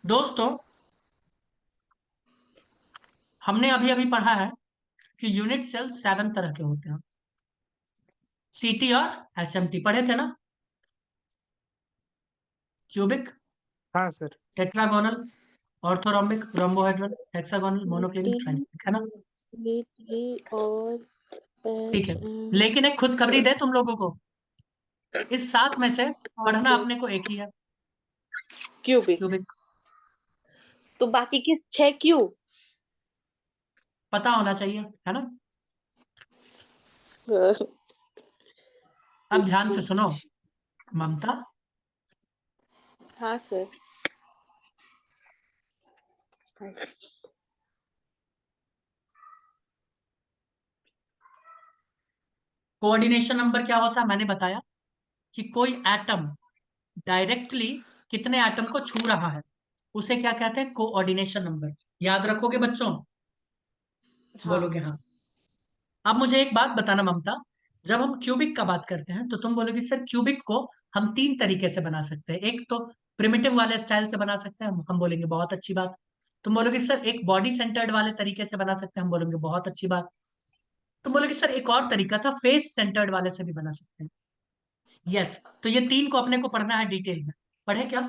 दोस्तों, हमने अभी अभी पढ़ा है कि यूनिट सेल 7 तरह के होते हैं। सीटी और एचएमटी पढ़े थे ना? क्यूबिक, हाँ sir. Tetragonal, orthorhombic, rhombohedral, hexagonal, monoclinic, T triclinic, है ना? टी टी और ठीक एच है। लेकिन एक खुशखबरी दे तुम लोगों को, इस 7 में से हाँ पढ़ना सर। अपने को एक ही है, क्यूबिक। क्यूबिक। तो बाकी के 6 क्यू। पता होना चाहिए, है ना? हाँ अब ध्यान से सुनो ममता। सर। कोऑर्डिनेशन नंबर क्या होता है मैंने बताया, कि कोई एटम डायरेक्टली कितने एटम को छू रहा है, उसे क्या कहते हैं? Coordination number. याद रखोगे बच्चों? हाँ। बोलोगे हाँ। अब मुझे एक बात बताना ममता, जब हम क्यूबिक का बात करते हैं तो तुम बोलोगे सर क्यूबिक को हम 3 तरीके से बना सकते हैं। एक तो प्रिमिटिव वाले स्टाइल से बना सकते हैं, हम बोलेंगे बहुत अच्छी बात। तुम बोलोगे सर एक बॉडी सेंटर्ड वाले तरीके से बना सकते हैं, हम बोलेंगे बहुत अच्छी बात। तुम बोलोगे सर एक और तरीका था, फेस सेंटर्ड वाले से भी बना सकते हैं। यस। तो ये 3 को अपने को पढ़ना है डिटेल में। पढ़े क्या?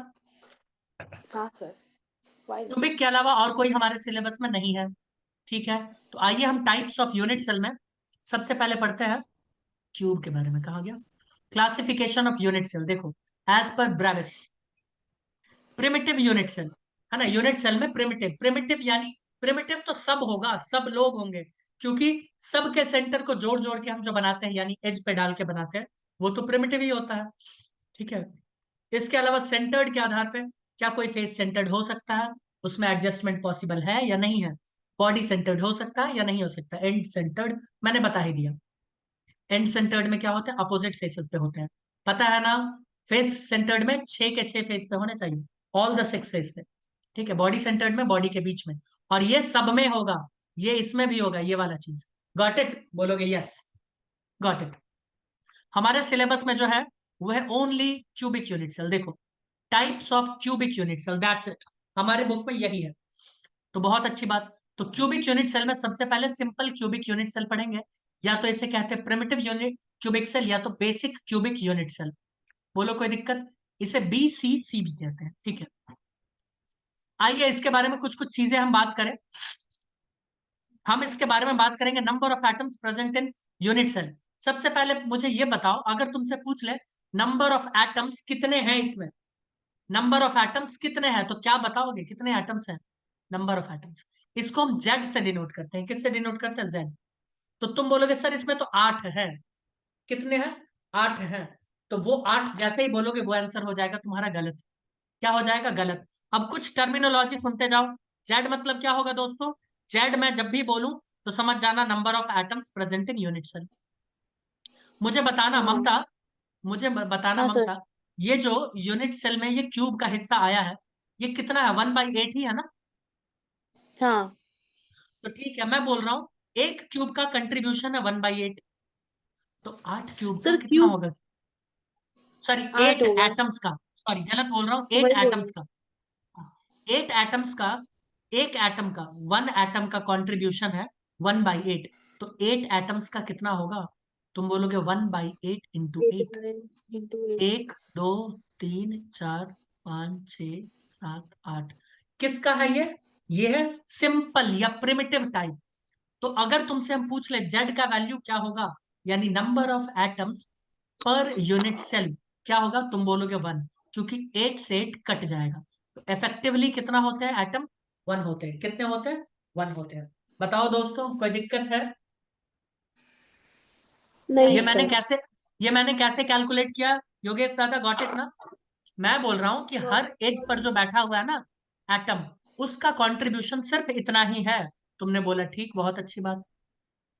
हाँ सर। Why not. क्यूबिक के अलावा और कोई हमारे सिलेबस में नहीं है। ठीक है। तो आइए हम टाइप्स ऑफ यूनिट सेल में सबसे पहले पढ़ते हैं क्यूब के बारे में। कहा गया क्लासिफिकेशन ऑफ यूनिट सेल। देखो, as per Bravais, primitive unit cell, है ना? यूनिट सेल में प्रिमिटिव, प्रिमिटिव यानी प्रिमिटिव तो सब होगा, सब लोग होंगे, क्योंकि सब के सेंटर को जोड़ जोड़ के हम जो बनाते हैं, यानी एज पे डाल के बनाते हैं, वो तो प्रिमिटिव ही होता है। ठीक है। इसके अलावा सेंटर्ड के आधार पे क्या कोई फेस सेंटर्ड हो सकता है, उसमें एडजस्टमेंट पॉसिबल है या नहीं है? बॉडी सेंटर्ड हो सकता है या नहीं हो सकता? एंड सेंटर्ड मैंने बता ही दिया। एंड सेंटर्ड में क्या होता है? अपोजिट फेसेस पे होते हैं, पता है ना? फेस सेंटर्ड में 6 के 6 फेस पे होने चाहिए, ऑल द 6 फेस पे। ठीक है। बॉडी सेंटर्ड में बॉडी के बीच में, और ये सब में होगा, ये इसमें भी होगा, ये वाला चीज। Got it? बोलोगे यस, गॉट इट। हमारे सिलेबस में जो है वो है ओनली क्यूबिक यूनिट सेल। देखो, types of cubic unit cell, that's it. हमारे बुक में यही है, तो बहुत अच्छी बात। तो क्यूबिक यूनिट सेल में सबसे पहले सिंपल क्यूबिक यूनिट सेल पढ़ेंगे, या तो इसे कहते हैं प्रिमिटिव यूनिट क्यूबिक सेल, या तो बेसिक क्यूबिक यूनिट सेल। बोलो कोई दिक्कत? इसे BCC भी कहते हैं। ठीक है। आइए इसके बारे में कुछ कुछ चीजें हम बात करें। हम इसके बारे में बात करेंगे number of atoms present in unit cell. सबसे पहले मुझे ये बताओ, अगर तुमसे पूछ ले नंबर ऑफ एटम्स कितने हैं इसमें, नंबर ऑफ एटम्स कितने हैं, तो क्या बताओगे? कितने एटम्स हैं? Number of atoms. इसको हम जेड से डिनोट करते हैं। किससे डिनोट करते हैं? जेड। तो तुम बोलोगे सर इसमें तो 8 है। कितने हैं? 8 हैं। तो वो 8 जैसे ही बोलोगे वो आंसर हो जाएगा तुम्हारा गलत। क्या हो जाएगा? गलत। अब कुछ टर्मिनोलॉजी सुनते जाओ। जेड मतलब क्या होगा दोस्तों? जेड मैं जब भी बोलूं तो समझ जाना number of atoms present in unit cell. मुझे बताना हाँ। ममता, मुझे बताना हाँ सर। ममता, ये जो यूनिट सेल में ये क्यूब का हिस्सा आया है, ये कितना है? 1/8 ही है ना? हाँ तो ठीक है, मैं बोल रहा हूँ एक क्यूब का कंट्रीब्यूशन है 1/8, तो 8 क्यूब का सर कितना क्यूब होगा? सॉरी, 8 8 होगा। एटम्स का, सॉरी गलत बोल रहा हूँ, 8 वही बोल रही एटम्स हूँ। का। 8 एटम्स का, एक एटम का, 1 एटम का कंट्रीब्यूशन है 1/8। तो 8 एटम्स का कितना होगा? तुम बोलोगे 1/8 इंटू 8 8। इंटू 8। 1 2 3 4 5 6 7 8। किसका है ये? ये है सिंपल या प्रिमिटिव टाइप। तो अगर तुमसे हम पूछ ले जेड का वैल्यू क्या होगा, यानी number of atoms per unit cell, क्या होगा? तुम बोलोगे 1, क्योंकि 8 से 8 कट जाएगा। तो इफेक्टिवली कितना होते हैं एटम? 1 होते हैं। कितने होते हैं? 1 होते हैं। बताओ दोस्तों, कोई दिक्कत है? नहीं ये मैंने सर। कैसे ये मैंने कैसे कैलकुलेट किया? योगेश दादा, गॉट इट ना? मैं बोल रहा हूं कि हर एज पर जो बैठा हुआ है ना एटम, उसका कंट्रीब्यूशन सिर्फ इतना ही है। तुमने बोला ठीक, बहुत अच्छी बात।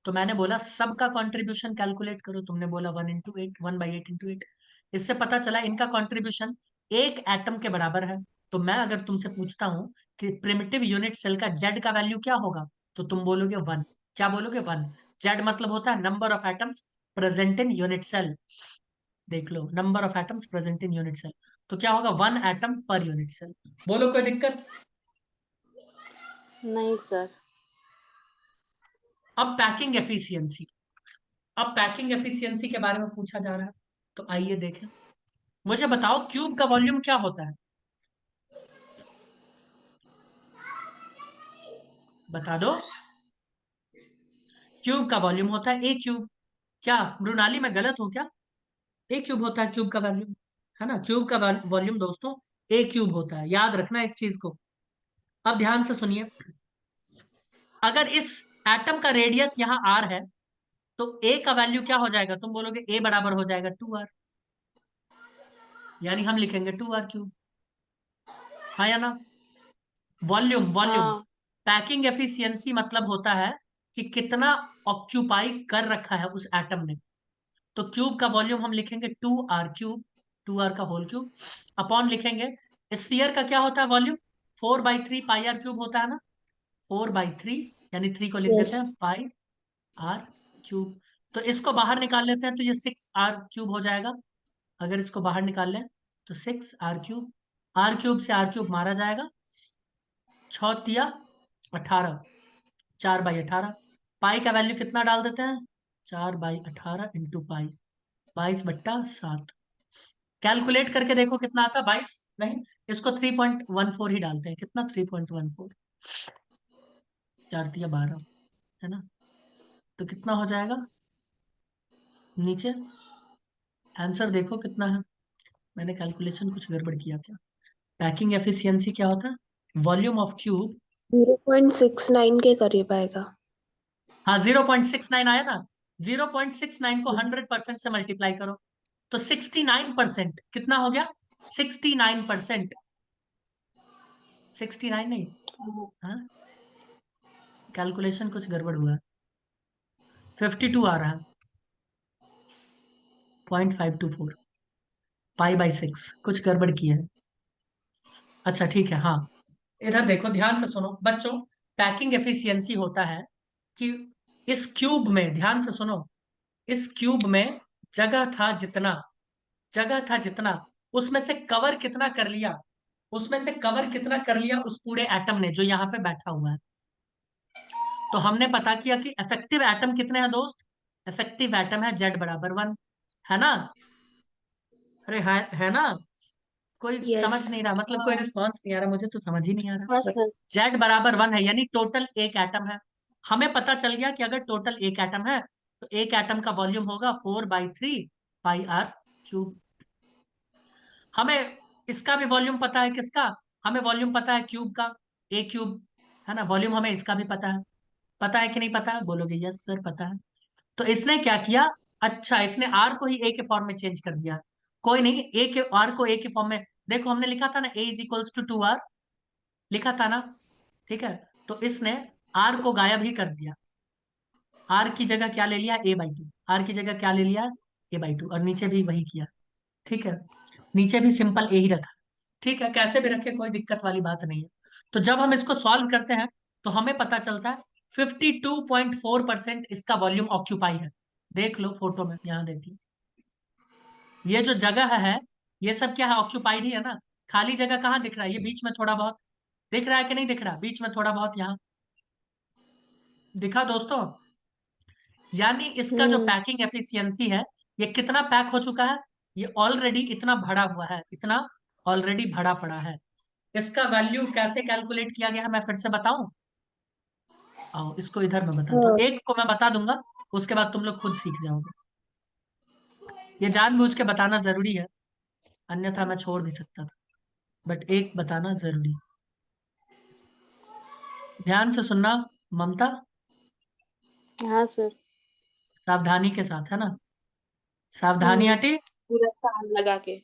तो मैंने बोला सबका कंट्रीब्यूशन कैलकुलेट करो, तुमने बोला 1/8, 1/8 इंटू 8। इससे पता चला इनका कंट्रीब्यूशन एक एटम के बराबर है। तो मैं अगर तुमसे पूछता हूं कि प्रिमिटिव यूनिट सेल का जेड का वैल्यू क्या होगा, तो तुम बोलोगे 1। क्या बोलोगे? 1। जेड मतलब होता है number of atoms present in unit cell. देख लो, number of atoms present in unit cell. तो क्या होगा, 1 एटम पर यूनिट सेल। बोलो कोई दिक्कत? नहीं सर। अब पैकिंग एफिशिएंसी, अब पैकिंग एफिशिएंसी के बारे में पूछा जा रहा है, तो आइए देखें। मुझे बताओ क्यूब का वॉल्यूम क्या होता है, बता दो। क्यूब का वॉल्यूम होता है ए क्यूब। क्या मृणाली मैं गलत हूं क्या? ए क्यूब होता है क्यूब का वॉल्यूम, है ना? क्यूब का वॉल्यूम दोस्तों ए क्यूब होता है, याद रखना इस चीज को। अब ध्यान से सुनिए, अगर इस एटम का रेडियस यहाँ आर है, तो ए का वैल्यू क्या हो जाएगा? तुम बोलोगे ए बराबर हो जाएगा 2r, यानी हम लिखेंगे 2r क्यूब। हाँ या ना? वॉल्यूम, वॉल्यूम, हाँ। पैकिंग एफिशिएंसी मतलब होता है कि कितना ऑक्यूपाई कर रखा है उस एटम ने। तो क्यूब का वॉल्यूम हम लिखेंगे 2r क्यूब, 2r का होल क्यूब, अपॉन लिखेंगे स्फीयर का क्या होता है वॉल्यूम, 4/3 पाई आर क्यूब होता है ना, 4/3, यानी 3 को लिख देते यस। हैं पाई आर क्यूब। तो इसको बाहर निकाल लेते हैं, तो ये 6r क्यूब हो जाएगा। अगर इसको बाहर निकाल लें तो 6r क्यूब, आर क्यूब से आर क्यूब मारा जाएगा, 6 तिया 18, 4/18। पाई का वैल्यू कितना डाल देते हैं, 4/18 इंटू पाई, 22/7। कैलकुलेट करके देखो कितना आता है, 22 नहीं, इसको 3.14 ही डालते हैं। कितना, 3.14, 4 तिया 12, है ना? तो कितना हो जाएगा नीचे, आंसर देखो कितना है। मैंने कैलकुलेशन कुछ गड़बड़ किया क्या? पैकिंग एफिशिएंसी क्या होता है, वॉल्यूम ऑफ क्यूब। 0.69 के करीब आएगा। हाँ 0.69 आया ना, 0.69 को 100% से मल्टीप्लाई करो, तो 69%, कितना हो गया, 69%, 69 नहीं, हाँ। हाँ कैलकुलेशन कुछ गड़बड़ हुआ है, 52 आ रहा है, 0.524 पाई/6, कुछ गड़बड़ किया है। अच्छा ठीक है, हाँ इधर देखो ध्यान से सुनो बच्चों, पैकिंग एफिशिएंसी होता है कि इस क्यूब में, ध्यान से सुनो, इस क्यूब में जगह था जितना, जगह था जितना, उसमें से कवर कितना कर लिया, उसमें से कवर कितना कर लिया उस पूरे एटम ने जो यहाँ पे बैठा हुआ है। तो हमने पता किया कि इफेक्टिव एटम कितने हैं दोस्त, इफेक्टिव एटम है Z = 1, है ना? अरे है ना? कोई यस। समझ नहीं रहा, मतलब कोई रिस्पॉन्स नहीं आ रहा, मुझे तो समझ ही नहीं आ हाँ रहा। सर। Z = 1 है, यानी टोटल एक एटम है। हमें पता चल गया कि अगर टोटल एक एटम है, तो एक एटम का वॉल्यूम होगा 4/3 पाई आर क्यूब। हमें इसका भी वॉल्यूम पता है, किसका? हमें वॉल्यूम पता है क्यूब का, ए क्यूब, है ना? वॉल्यूम हमें इसका भी पता है। पता है कि नहीं पता है, बोलोगे यस सर पता है। तो इसने क्या किया, अच्छा इसने आर को ही ए के फॉर्म में चेंज कर दिया। कोई नहीं, ए के आर को ए के फॉर्म में, देखो हमने लिखा था ना A = 2r, लिखा था ना, ठीक है? तो इसने आर को गायब ही कर दिया, आर की जगह क्या ले लिया, A/2, आर की जगह क्या ले लिया, A/2, और नीचे भी वही किया, ठीक है? नीचे भी सिंपल ए ही रखा, ठीक है? कैसे भी रखे कोई दिक्कत वाली बात नहीं है। तो जब हम इसको सॉल्व करते हैं, तो हमें पता चलता है 52.4% इसका वॉल्यूम ऑक्यूपाई है। देख लो फोटो में, यहाँ देख लो, ये जो जगह है, ये सब क्या है, ऑक्यूपाइड ही है ना। खाली जगह कहाँ दिख रहा है, ये बीच में थोड़ा बहुत दिख रहा है कि नहीं दिख रहा, बीच में थोड़ा बहुत यहाँ दिखा दोस्तों। यानी इसका जो हम्म। पैकिंग एफिशिएंसी है, ये कितना पैक हो चुका है, ये ऑलरेडी इतना भरा हुआ है, इतना ऑलरेडी भरा पड़ा है। इसका वैल्यू कैसे कैलकुलेट किया गया है, मैं फिर से बताऊं? आओ इसको इधर मैं बताता हूँ, हाँ। एक को मैं बता दूंगा, उसके बाद तुम लोग खुद सीख जाओगे। ये जानबूझ के बताना जरूरी है, अन्यथा मैं छोड़ भी सकता था, बट एक बताना जरूरी। ध्यान से सुनना ममता, हाँ सर। सावधानी के साथ, है ना? सावधानी हटी, पूरा कान लगा के।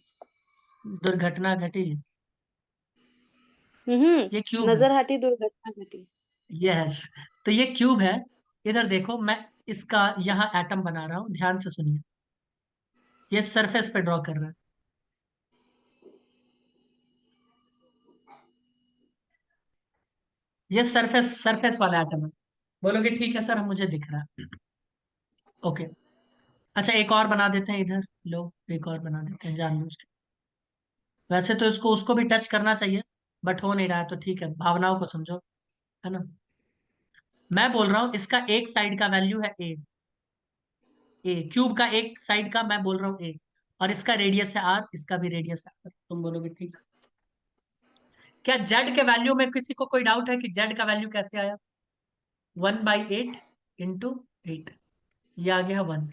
दुर्घटना घटी। ये क्यूब है, नजर हटी दुर्घटना घटी। यस। तो ये क्यूब है, इधर देखो मैं इसका यहाँ एटम बना रहा हूँ, ध्यान से सुनिए, ये सरफेस पे ड्रॉ कर रहा है, ये सरफेस सरफेस वाला एटम है। बोलोगे ठीक है सर मुझे दिख रहा है, ओके। अच्छा एक और बना देते हैं इधर, लो एक और बना देते हैं जानबूझ के। वैसे तो इसको उसको भी टच करना चाहिए, बट हो नहीं रहा है, तो ठीक है, भावनाओं को समझो, है ना। मैं बोल रहा हूँ इसका एक साइड का वैल्यू है ए, ए क्यूब का एक साइड का मैं बोल रहा हूँ ए, और इसका रेडियस है आर, इसका भी रेडियस है आर, तुम बोलोगे ठीक। क्या जेड के वैल्यू में किसी को कोई डाउट है कि जेड का वैल्यू कैसे आया? 1/8 इंटू 8, ये आ गया 1।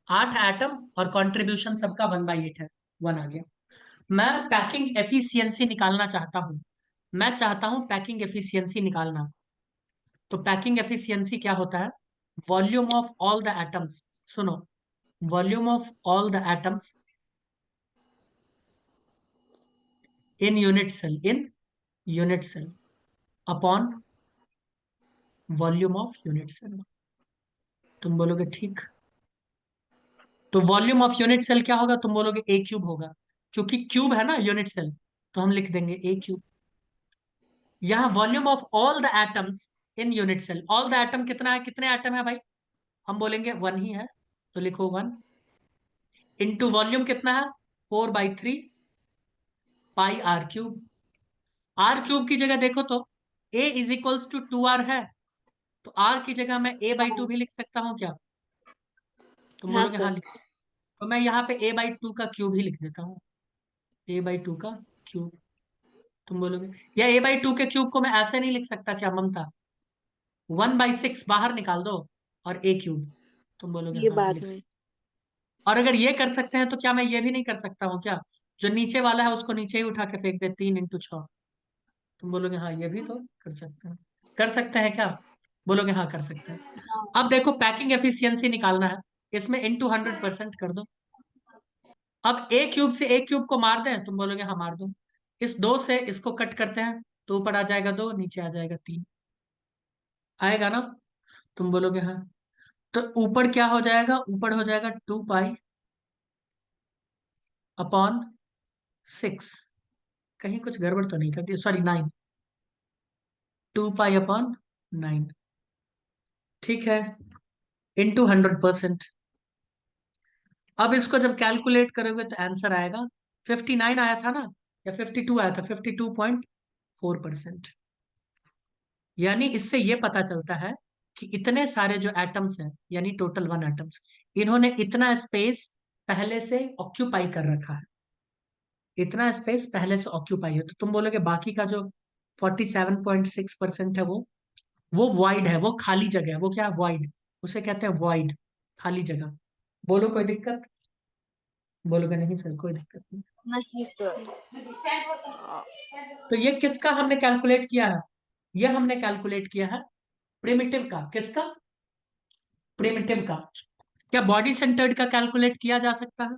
8 एटम और कंट्रीब्यूशन सबका 1/8 है, 1 आ गया। मैं पैकिंग एफिशिएंसी निकालना चाहता हूं, मैं चाहता हूं पैकिंग एफिशिएंसी निकालना। तो पैकिंग एफिशिएंसी क्या होता है? Volume of all the atoms, सुनो, volume of all the atoms in unit cell, in unit cell upon volume of unit cell. तुम बोलोगे ठीक। तो वॉल्यूम ऑफ यूनिट सेल क्या होगा? तुम बोलोगे ए क्यूब होगा, क्योंकि क्यूब है ना यूनिट सेल, तो हम लिख देंगे ए क्यूब। यहाँ volume of all the atoms in unit cell, all the atom कितना है, कितने एटम है भाई? हम बोलेंगे 1 ही है, तो लिखो 1 इंटू वॉल्यूम कितना है, 4/3 pi are cube. Are cube की जगह देखो तो ए इज इक्वल्स टू 2r है, तो आर की जगह मैं a/2 हाँ भी लिख सकता हूँ क्या? तुम हाँ बोलोगे हाँ सर। लिख। तो मैं यहाँ पे a/2 का क्यूब ही लिख देता हूँ, a/2 का क्यूब। तुम बोलोगे या a/2 के क्यूब को मैं ऐसे नहीं लिख सकता क्या ममता? 1/6 बाहर निकाल दो और ए क्यूब। तुम बोलोगे ये हाँ बाद लिख में। सकते। और अगर ये कर सकते हैं तो क्या मैं ये भी नहीं कर सकता हूँ क्या? जो नीचे वाला है उसको नीचे ही उठा के फेंक दे, 3 × 6। तुम बोलोगे हाँ ये भी तो कर सकते हैं, कर सकते हैं क्या? बोलोगे हाँ कर सकते हैं। हाँ। अब देखो पैकिंग एफिशिएंसी निकालना है, इसमें इंटू 100% कर दो। अब ए क्यूब से ए क्यूब को मार दें, तुम बोलोगे हाँ मार दो। इस 2 से इसको कट करते हैं, तो ऊपर आ जाएगा 2, नीचे आ जाएगा 3, आएगा ना? तुम बोलोगे हाँ। तो ऊपर क्या हो जाएगा? ऊपर हो जाएगा 2π/6। कहीं कुछ गड़बड़ तो नहीं कर दी? सॉरी 9, 2π/9, ठीक है, इंटू 100%। अब इसको जब कैलकुलेट करोगे तो आंसर आएगा 59 आया था ना, या 52 आया था, 52.4%। यानी इससे ये पता चलता है कि इतने सारे जो एटम्स हैं, यानी टोटल 1 एटम्स, इन्होंने इतना स्पेस पहले से ऑक्यूपाई कर रखा है, इतना स्पेस पहले से ऑक्यूपाई है। तो तुम बोलोगे बाकी का जो 47.6% है वो वॉइड है, वो खाली जगह है, वो क्या है? वॉइड, उसे कहते हैं वॉइड, खाली जगह। बोलो कोई दिक्कत? बोलोगे नहीं सर कोई दिक्कत नहीं। नहीं सर। तो ये किसका हमने कैलकुलेट किया है? ये हमने कैलकुलेट किया है प्रिमिटिव का। किसका? प्रिमिटिव का। क्या बॉडी सेंटर्ड का कैलकुलेट किया जा सकता है?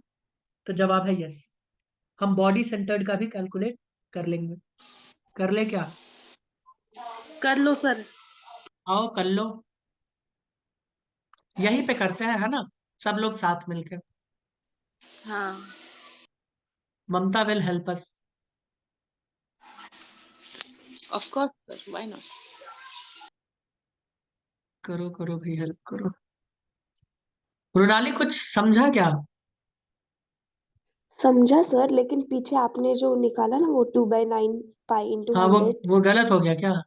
तो जवाब है यस, हम बॉडी सेंटर्ड का भी कैलकुलेट कर लेंगे। कर ले क्या? कर लो सर। आओ कर लो, यहीं पे करते हैं, है ना, सब लोग साथ मिलकर। हाँ। Mamata will help us. Of course sir, why not. करो करो भाई, हेल्प करो। मृणाली कुछ समझा क्या? समझा सर, लेकिन पीछे आपने जो निकाला ना वो 2/9 पाई इंटू हाँ, वो 100, वो गलत हो गया क्या?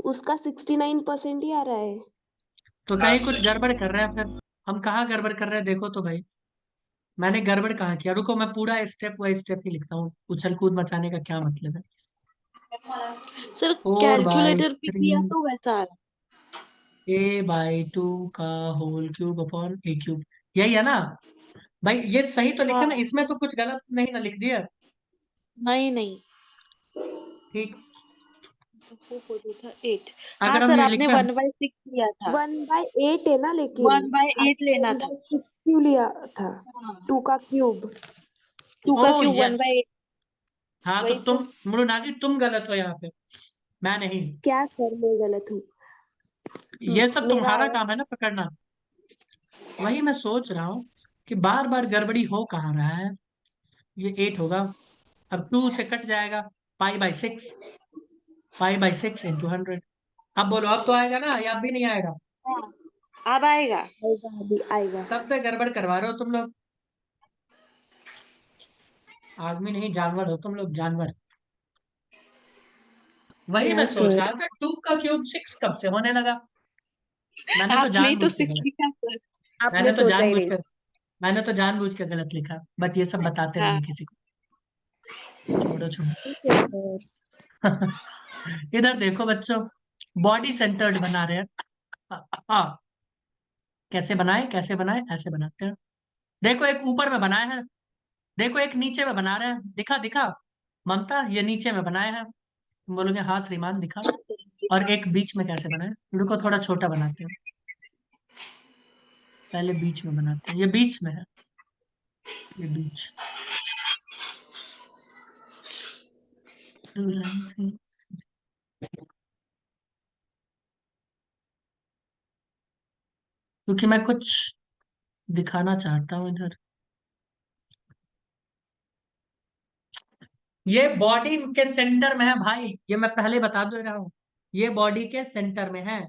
उसका 69% ही आ रहा है। तो कहीं कुछ गड़बड़ कर रहे हैं फिर। हम कहाँ गड़बड़ कर रहे हैं देखो तो भाई, मैंने गड़बड़ कहाँ किया? रुको मैं पूरा स्टेप बाय स्टेप ही लिखता हूँ, उछल कूद मचाने का क्या मतलब है। सर 4 बाई कैलकुलेटर पे थ्री किया तो वैसा आ रहा। a/2 का होल क्यूब अपॉन ए क्यूब, यही है ना भाई? ये सही तो लिखा ना, हाँ। इसमें तो कुछ गलत नहीं ना लिख दिया? नहीं नहीं। ठीक। 8। हाँ अगर हम सर, ये आपने लिखे, 1/6 लिया था। 1/8 है ना, लेकिन 1/8 आपने लेना वन था। बाई सिक्स क्यों लिया था? हाँ। 2 का क्यूब। 2 ओ का क्यूब यस। 1/8। हाँ तो वही तो। तुम मृणाली तुम गलत हो यहाँ पे, मैं नहीं। क्या सर, मैं गलत हूँ? ये सब मेरा तुम्हारा आया। काम है ना पकड़ना। वही मैं सोच रहा हूँ कि बार बार गड़बड़ी हो कहाँ रहा है। ये 8 होगा, अब 2 से कट जाएगा, π/6, π/6 × 100। अब बोलो अब तो आएगा ना, या अब भी नहीं आएगा? हाँ, अब आएगा। आएगा, अभी आएगा। तब से गड़बड़ करवा रहे हो तुम लोग। आदमी नहीं जानवर हो तुम लोग, जानवर। वही मैं यस सोच सर। रहा था, 2 का क्यूब 6 कब से होने लगा। मैंने तो आपने ही तो जानबूझ के 6 गलत लिखा सर। आपने मैंने तो सोचा ही जानबूझ नहीं। कर मैंने तो जानबूझ के गलत लिखा, बट ये सब बताते हाँ। नहीं किसी को। छोड़ो छोड़ो। ठीक है सर। इधर देखो बच्चों, बॉडी सेंटर्ड बना रहे हैं। हाँ, कैसे बनाए, कैसे बनाए, ऐसे बनाते हैं। देखो एक ऊपर में बनाया है, देखो एक नीचे में बना रहे हैं, दिखा दिखा। ममता, ये नीचे में बनाया है, तुम बोलोगे हाँ श्रीमान दिखा। और एक बीच में कैसे बनाए, रुको थोड़ा छोटा बनाते हैं, पहले बीच में बनाते हैं, ये बीच में है, ये बीच। टू लाइन से, क्योंकि मैं कुछ दिखाना चाहता हूँ इधर। ये बॉडी के सेंटर में है भाई, ये मैं पहले बता दे रहा हूँ, ये बॉडी के सेंटर में है।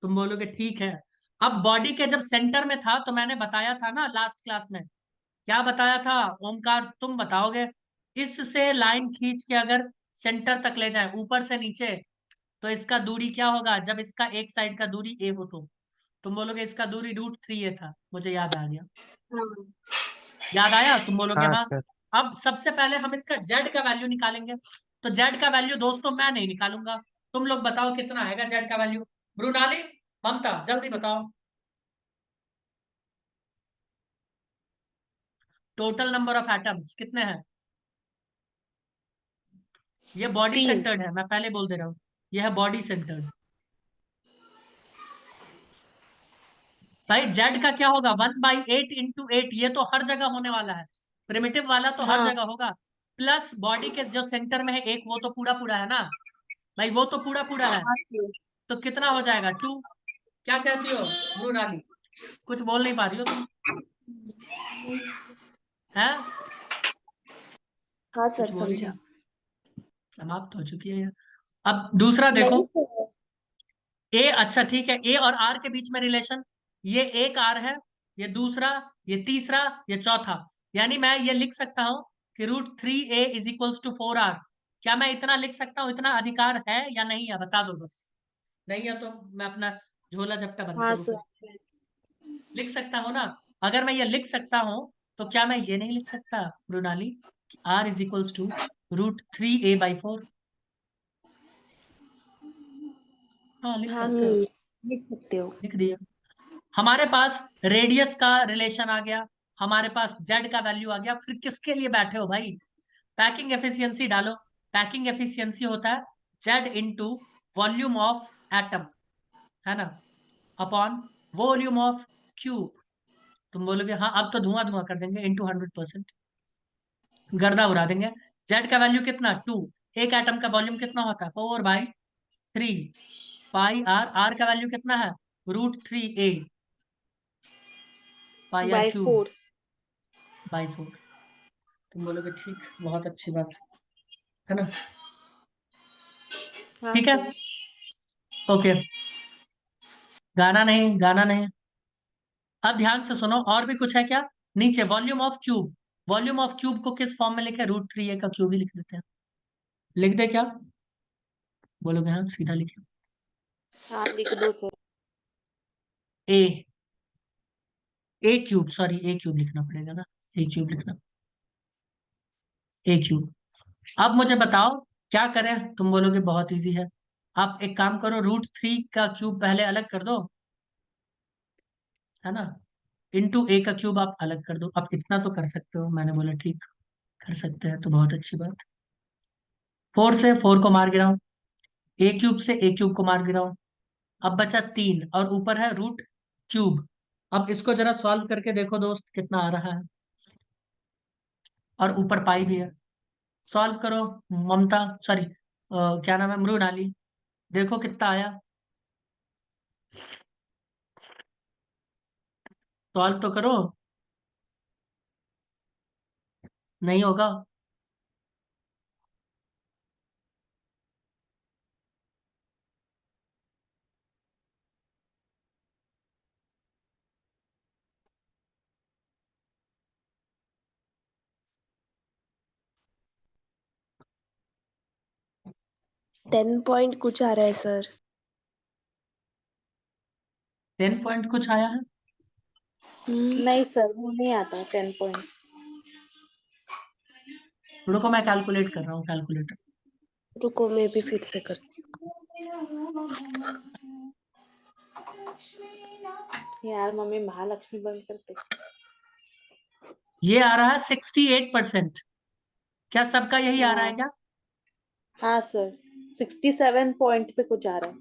तुम बोलोगे ठीक है। अब बॉडी के जब सेंटर में था तो मैंने बताया था ना लास्ट क्लास में, क्या बताया था ओमकार, तुम बताओगे। इससे लाइन खींच के अगर सेंटर तक ले जाए ऊपर से नीचे, तो इसका दूरी क्या होगा, जब इसका एक साइड का दूरी ए हो तो तुम बोलोगे इसका दूरी √3a था, मुझे याद आ गया। हाँ। याद आया, तुम बोलोगे हाँ हाँ। सर। अब सबसे पहले हम इसका जेड का वैल्यू निकालेंगे। तो जेड का वैल्यू दोस्तों मैं नहीं निकालूंगा, तुम लोग बताओ कितना आएगा जेड का वैल्यू। ब्रुनाली, ममता जल्दी बताओ। टोटल नंबर ऑफ एटम्स कितने हैं। ये बॉडी 3। सेंटर्ड है, मैं पहले बोल दे रहा हूँ, ये है बॉडी सेंटर्ड। भाई जेड का क्या होगा, 1/8 × 8, ये तो हर जगह होने वाला है, प्रिमिटिव वाला तो हर हाँ। जगह होगा। प्लस बॉडी के जो सेंटर में है एक, वो तो पूरा पूरा है ना भाई, वो तो पूरा पूरा है। हाँ सर। तो कितना हो जाएगा 2। क्या कहती हो ब्रूनाली, कुछ बोल नहीं पा रही हो तुम, है हाँ सर कुछ बोल ही समझा। नहीं, समाप्त हो चुकी है। अब दूसरा देखो, नहीं सर। ए, अच्छा ठीक है, ए और आर के बीच में रिलेशन, ये एक आर है, ये दूसरा, ये तीसरा, ये चौथा। यानी मैं ये लिख सकता हूं कि √3a = 4r। क्या मैं इतना लिख सकता हूं, इतना अधिकार है या नहीं है, बता दो बस। नहीं है तो मैं अपना झोला झपटा बंद हाँ करूँ सर। फिर। लिख सकता हूँ ना। अगर मैं ये लिख सकता हूँ, तो क्या मैं ये नहीं लिख सकता मृणाली, R = √3a/4। हाँ लिख हाँ सकते हो, सर। लिख सकते हो। लिख दिया। हमारे पास रेडियस का रिलेशन आ गया, हमारे पास जेड का वैल्यू आ गया, फिर किसके लिए बैठे हो भाई, पैकिंग एफिशिएंसी डालो। पैकिंग एफिशिएंसी होता है Z into volume of atom, है ना, अपॉन वॉल्यूम ऑफ क्यूब। तुम बोलोगे हाँ अब तो धुआं धुआं कर देंगे, इंटू 100%, गर्दा उड़ा देंगे। जेड का वैल्यू कितना, 2। एक एटम का वॉल्यूम कितना होता है, 4/3 पाई आर। आर का वैल्यू कितना है, √3a pi r by cube 4। By 4। तुम बोलोगे ठीक, बहुत अच्छी बात है ना। हाँ ठीक है, सर। ओके। गाना नहीं, गाना नहीं। अब ध्यान से सुनो, और भी कुछ है क्या। नीचे volume of cube, volume of cube को किस फॉर्म में लिखे, √3a का क्यूब ही लिख देते हैं। लिख दे क्या, बोलोगे हाँ सीधा लिखे। हाँ लिख दो सर। ए, ए क्यूब, सॉरी ए क्यूब लिखना पड़ेगा ना, ए क्यूब लिखना, ए क्यूब। अब मुझे बताओ क्या करें, तुम बोलोगे बहुत इजी है। आप एक काम करो, √3 का क्यूब पहले अलग कर दो, है ना, इंटू ए का क्यूब आप अलग कर दो। अब इतना तो कर सकते हो, मैंने बोला ठीक, कर सकते हैं तो बहुत अच्छी बात। 4 से 4 को मार गिराओ, ए क्यूब से ए क्यूब को मार गिराओ। अब बचा 3 और ऊपर है रूट क्यूब। अब इसको जरा सॉल्व करके देखो दोस्त कितना आ रहा है, और ऊपर पाई भी है। सॉल्व करो ममता, सॉरी क्या नाम है, मृणाली, देखो कितना आया, सॉल्व तो करो। नहीं होगा, 10 पॉइंट कुछ आ रहा है सर। 10 पॉइंट कुछ आया है। नहीं सर, वो नहीं आता 10 पॉइंट। रुको मैं कैलकुलेट कर रहा हूँ, कैलकुलेटर। रुको मैं भी फिर से करती यार मम्मी महालक्ष्मी बंद करते। ये आ रहा है 68%। क्या सबका यही आ रहा है हाँ क्या? हाँ सर, 67 पॉइंट पे कुछ आ रहा है।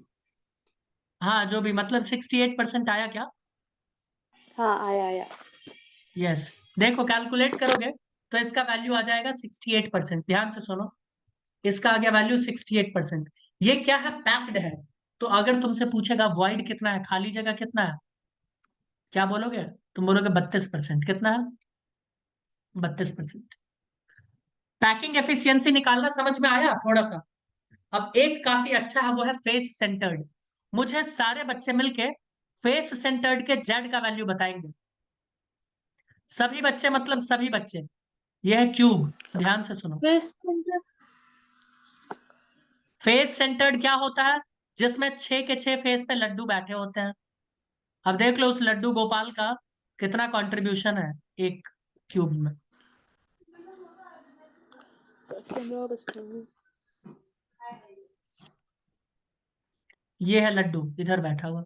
हाँ जो भी, मतलब 68% आया क्या? हाँ आया आया। यस। देखो कैलकुलेट करोगे तो इसका वैल्यू आ जाएगा 68%। ध्यान से सुनो, इसका आ गया वैल्यू 68%। ये क्या है? पैक्ड है। तो अगर तुमसे पूछेगा वॉइड कितना है, खाली जगह कितना है, क्या बोलोगे? तुम बोलोगे 32%। कितना है? 32%। पैकिंग एफिशिएंसी निकालना समझ में आया थोड़ा सा? अब एक काफी अच्छा है, वो है फेस सेंटर्ड। मुझे सारे बच्चे मिलके फेस सेंटर्ड के जेड का वैल्यू बताएंगे। सभी बच्चे मतलब सभी बच्चे। ये है क्यूब, ध्यान से सुनो। फिर फेस सेंटर्ड क्या होता है? जिसमें 6 के 6 फेस पे लड्डू बैठे होते हैं। अब देख लो उस लड्डू गोपाल का कितना कंट्रीब्यूशन है एक क्यूब में। ये है लड्डू इधर बैठा हुआ,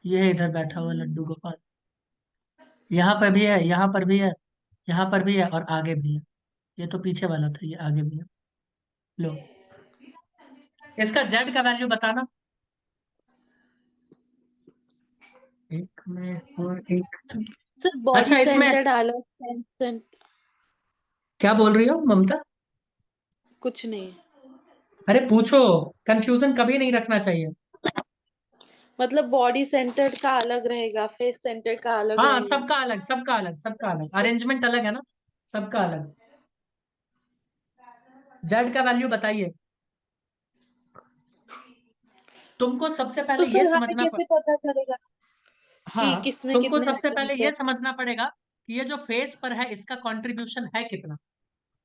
ये है इधर बैठा हुआ लड्डू गोपाल। यहाँ पर भी है, यहाँ पर भी है, यहाँ पर भी है और आगे भी है। ये तो पीछे वाला था, ये आगे भी है। लो, इसका जेड का वैल्यू बताना। एक में और एक। सर बॉडी अच्छा इसमें सेंटर्ड अलग क्या बोल रही हो ममता? कुछ नहीं। अरे पूछो, कंफ्यूजन कभी नहीं रखना चाहिए। मतलब बॉडी सेंटर्ड का अलग रहेगा, फेस सेंटर्ड का अलग हाँ रहेगा। सबका अलग, सबका अलग, सबका अलग, अरेंजमेंट अलग है ना, सबका अलग। जेड का वैल्यू बताइए। तुमको सबसे तो पहले ये सर हमें समझना कैसे पता चलेगा कि हाँ, किसमें तुमको कितने सबसे पहले आइटम्स है? ये समझना पड़ेगा कि ये जो फेस पर है इसका कंट्रीब्यूशन है कितना।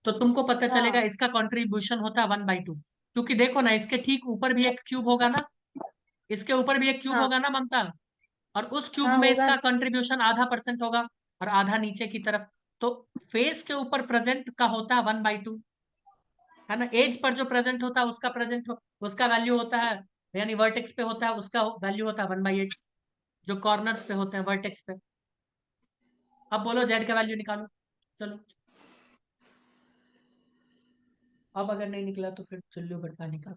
तो तुमको पता चलेगा हाँ इसका कंट्रीब्यूशन होता है 1/2। क्योंकि देखो ना, इसके ठीक ऊपर भी एक क्यूब होगा ना, इसके ऊपर भी एक क्यूब हाँ होगा ना ममता, और उस क्यूब हाँ में होगा इसका ना। कंट्रीब्यूशन ½ % होगा और आधा नीचे की तरफ। तो फेस के ऊपर प्रेजेंट का होता है 1/2, है ना। एज पर जो प्रेजेंट होता है उसका उसका वैल्यू होता है, यानी वर्टेक्स पे होता है उसका वैल्यू होता है 1/8, जो कॉर्नर्स पे होते हैं वर्टेक्स पे। अब बोलो जेड का वैल्यू निकालो, चलो। अब अगर नहीं निकला तो फिर चुल्लू पर पानी का।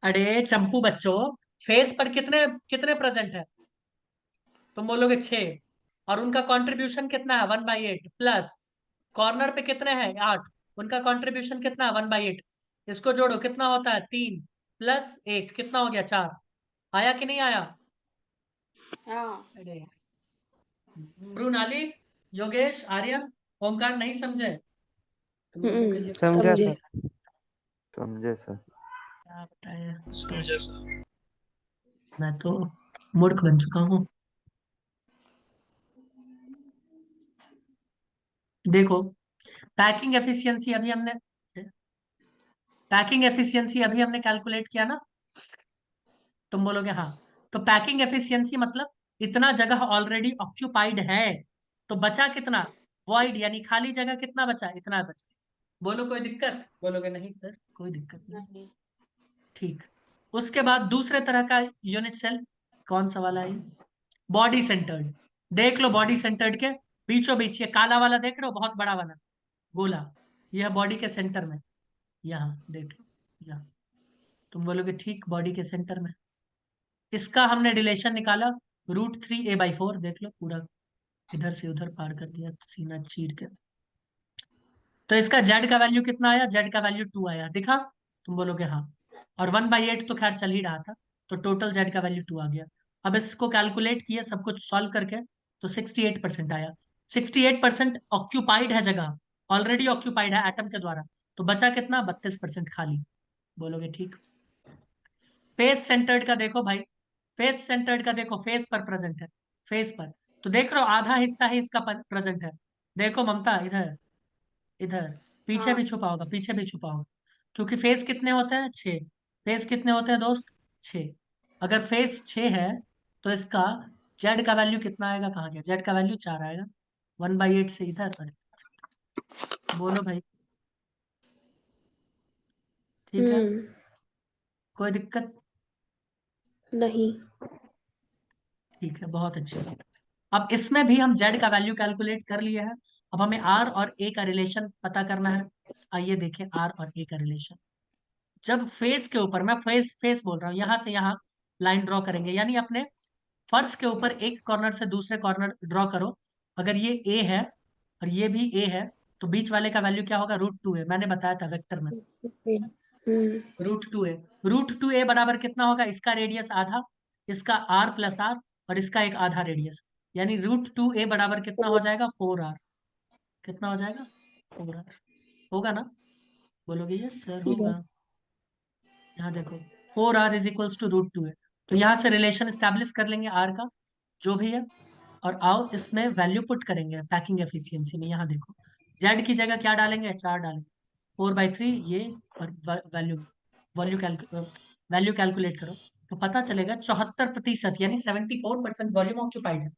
अरे चंपू बच्चों, फेस पर कितने कितने प्रेजेंट है? तुम बोलोगे 6, और उनका कंट्रीब्यूशन कितना है 1/8 प्लस। कॉर्नर पे कितने हैं 8, उनका कंट्रीब्यूशन कितना है 1/8। इसको जोड़ो कितना होता है 3 प्लस 1 कितना हो गया 4। आया कि नहीं आया? हाँ अरे मृणाली, योगेश, आर्यन, ओमकार नहीं समझे? तुम लोगों के लिए समझा समझे। सर। समझे सर। क्या बताया, समझे सर। मैं तो मूर्ख बन चुका हूँ। देखो, पैकिंग एफिशिएंसी अभी हमने पैकिंग एफिशिएंसी अभी हमने कैलकुलेट किया ना। तुम बोलोगे हाँ। तो पैकिंग एफिशिएंसी मतलब इतना जगह ऑलरेडी ऑक्यूपाइड है, तो बचा कितना? वॉइड, यानी खाली जगह कितना बचा? इतना बचा। बोलो कोई दिक्कत? बोलोगे नहीं सर कोई दिक्कत नहीं। नहीं। ठीक। उसके बाद दूसरे तरह का यूनिट सेल कौन सा वाला है? Body centred. देख लो बॉडी सेंटर्ड के बीचों बीच ये काला वाला देख रहे हो, बहुत बड़ा वाला गोला, यह बॉडी के सेंटर में। यहाँ देख लो, यहाँ। तुम बोलोगे ठीक, बॉडी के सेंटर में। इसका हमने रिलेशन निकाला, √3a/4। देख लो पूरा इधर से उधर पार कर दिया सीना चीर के। तो इसका जेड का वैल्यू कितना आया? जेड का वैल्यू 2 आया, दिखा? तुम बोलोगे हाँ। और 1/8 तो खैर चल ही रहा था, तो टोटल जेड का वैल्यू 2 आ गया। अब इसको कैलकुलेट किया सब कुछ सॉल्व करके, तो 68% आया। 68% ऑक्यूपाइड है जगह, ऑलरेडी ऑक्यूपाइड है एटम के द्वारा। तो बचा कितना, 32% खाली। बोलोगे ठीक। फेस सेंटर्ड का देखो भाई, फेस सेंटर्ड का देखो, फेस पर प्रेजेंट है, फेस पर। तो देख रहे हो आधा हिस्सा ही इसका प्रेजेंट है। देखो ममता, इधर इधर पीछे हाँ भी छुपा होगा, पीछे भी छुपा होगा, क्योंकि फेस कितने होते हैं, 6। फेस कितने होते हैं दोस्त, 6। अगर फेस 6 है तो इसका जेड का वैल्यू कितना आएगा, कहाँ गया, जेड का वैल्यू 4 आएगा। 1/8 से इधर पर। बोलो भाई, ठीक है, हम्म कोई दिक्कत। नहीं ठीक है, बहुत अच्छी बात। अब इसमें भी हम जेड का वैल्यू कैलकुलेट कर लिए हैं। अब हमें आर और ए का रिलेशन पता करना है। आइए देखें आर और ए का रिलेशन। जब फेस के ऊपर, मैं फेस फेस बोल रहा हूँ, यहां से यहां लाइन ड्रॉ करेंगे, यानी अपने फर्श के ऊपर एक कॉर्नर से दूसरे कॉर्नर ड्रॉ करो। अगर ये ए है और ये भी ए है, तो बीच वाले का वैल्यू क्या होगा, √2 है, मैंने बताया था वेक्टर में। √2 है। √2 बराबर कितना होगा, इसका रेडियस आधा, इसका आर प्लस आर, और इसका एक आधा रेडियस, यानी √2 बराबर कितना हो जाएगा, 4r। कितना हो जाएगा, 4r। होगा ना, बोलोगे यस सर होगा। यस यहाँ देखो, 4r इज इक्वल्स टू √2 है। तो यहाँ से रिलेशन स्टैब्लिश कर लेंगे आर का, जो भी है। और आओ इसमें वैल्यू पुट करेंगे पैकिंग एफिशिएंसी में। यहाँ देखो, जेड की जगह क्या डालेंगे, 4 डालेंगे। 4/3 ये, और वैल्यू वैल्यू कैलकुलेट करो, तो पता चलेगा 74%, यानी 74% वॉल्यूम ऑक्यूपाइड है।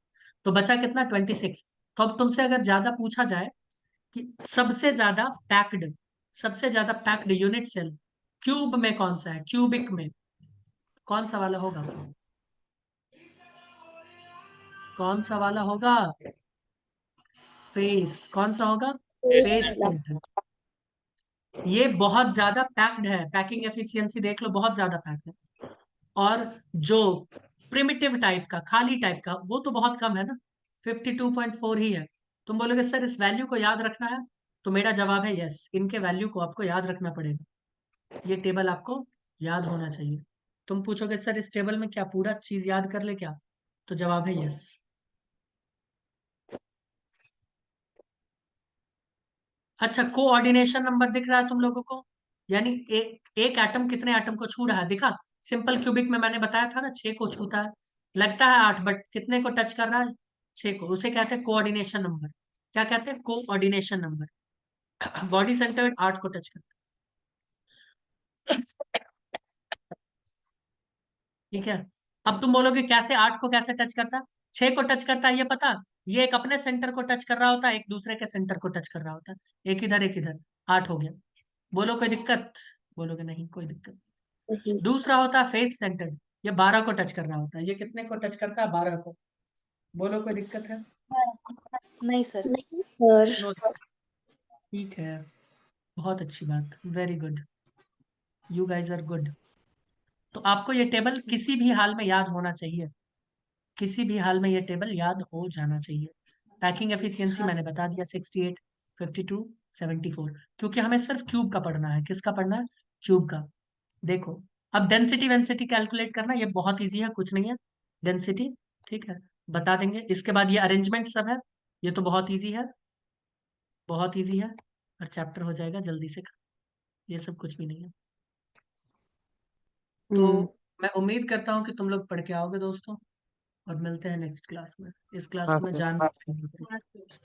तो बचा कितना, 26। तो अब तुमसे अगर ज्यादा पूछा जाए कि सबसे ज्यादा पैक्ड यूनिट सेल क्यूब में कौन सा है, क्यूबिक में कौन सा वाला होगा, कौन सा वाला होगा, फेस, कौन सा होगा, फेस सेंटर। ये बहुत ज्यादा पैक्ड है, पैकिंग एफिशिएंसी देख लो, बहुत ज्यादा पैक्ड है। और जो प्रिमिटिव टाइप का, खाली टाइप का, वो तो बहुत कम है ना, 52.4 ही है। तुम बोलोगे सर इस वैल्यू को याद रखना है, तो मेरा जवाब है यस, इनके वैल्यू को आपको याद रखना पड़ेगा। ये टेबल आपको याद होना चाहिए। तुम पूछोगे सर इस टेबल में क्या पूरा चीज याद कर ले क्या, तो जवाब है यस। अच्छा, कोऑर्डिनेशन नंबर दिख रहा है तुम लोगों को, यानी एक एटम कितने एटम को छू रहा है, दिखा। सिंपल क्यूबिक में मैंने बताया था ना, 6 को छूता है। लगता है 8, बट कितने को टच कर रहा है, 6 को। उसे कहते हैं कोऑर्डिनेशन नंबर। क्या कहते हैं, कोऑर्डिनेशन नंबर। बॉडी सेंटर 8 को टच करता है, ठीक है। अब तुम बोलोगे कैसे, 8 को कैसे टच करता है, 6 को टच करता है, ये पता। ये एक अपने सेंटर को टच कर रहा होता है, एक दूसरे के सेंटर को टच कर रहा होता है, एक इधर एक इधर, 8 हो गया। बोलो कोई दिक्कत, बोलोगे नहीं कोई दिक्कत। नहीं दूसरा होता है फेस सेंटर, ये 12 को टच कर रहा होता है, ये कितने को टच करता है, 12 को। बोलो कोई दिक्कत है, नहीं सर। नहीं सर नो दिक्कत। ठीक है, बहुत अच्छी बात, very good, you guys are good. तो आपको ये टेबल किसी भी हाल में याद होना चाहिए, किसी भी हाल में ये टेबल याद हो जाना चाहिए। पैकिंग एफिशिएंसी हाँ मैंने सर। बता दिया, 68, 52, 74, क्योंकि हमें सिर्फ क्यूब का पढ़ना है, किसका पढ़ना है, क्यूब का। देखो, अब डेंसिटी वेंसिटी कैलकुलेट करना, ये बहुत इजी है, कुछ नहीं है, डेंसिटी, ठीक है, बता देंगे। इसके बाद ये अरेंजमेंट सब है, ये तो बहुत इजी है, बहुत इजी है, और चैप्टर हो जाएगा जल्दी से। ये सब कुछ भी नहीं है। तो हम्म मैं उम्मीद करता हूँ कि तुम लोग पढ़ के आओगे दोस्तों, और मिलते हैं नेक्स्ट क्लास में। इस क्लास हाँ को मैं सर। जान हाँ सर।